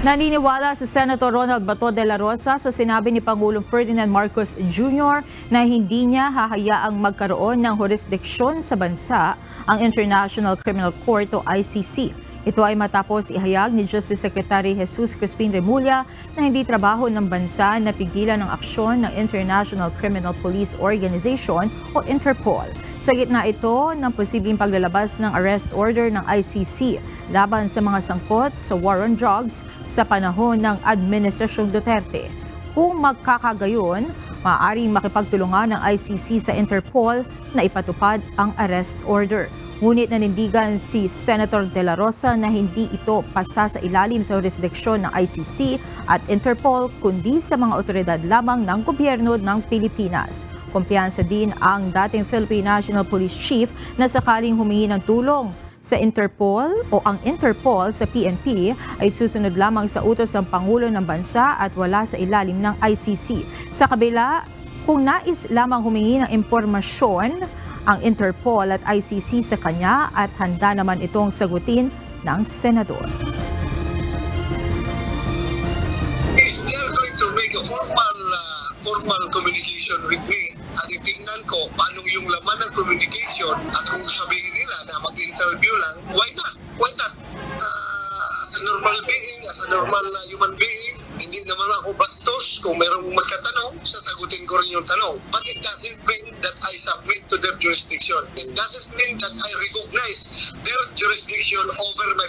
Naniniwala si Senator Ronald Bato de la Rosa sa sinabi ni Pangulong Ferdinand Marcos Jr. na hindi niya hahayaang magkaroon ng jurisdiksyon sa bansa ang International Criminal Court o ICC. Ito ay matapos ihayag ni Justice Secretary Jesus Crispin Remulla na hindi trabaho ng bansa na pigilan ang aksyon ng International Criminal Police Organization o Interpol. Sa gitna ito ng posibleng paglalabas ng arrest order ng ICC laban sa mga sangkot sa war on drugs sa panahon ng Administrasyong Duterte. Kung magkakagayon, maaaring makipagtulungan ng ICC sa Interpol na ipatupad ang arrest order. Ngunit nanindigan si Senator De La Rosa na hindi ito pasa sa ilalim sa jurisdiksyon ng ICC at Interpol kundi sa mga otoridad lamang ng gobyerno ng Pilipinas. Kumpiyansa din ang dating Philippine National Police Chief na sakaling humingi ng tulong sa Interpol o ang Interpol sa PNP ay susunod lamang sa utos ng Pangulo ng Bansa at wala sa ilalim ng ICC. Sa kabila, kung nais lamang humingi ng impormasyon ang Interpol at ICC sa kanya at handa naman itong sagutin ng Senador. If they are going to make a formal communication with me, at itingnan ko paano yung laman ng communication at kung sabihin nila na mag-interview lang, why not? Why not? As a normal being, as a normal human being, hindi naman ako bastos. Kung merong magkatanong, sasagutin ko rin yung tanong. But it doesn't mean that I submit to their jurisdiction. It doesn't mean that I recognize their jurisdiction over my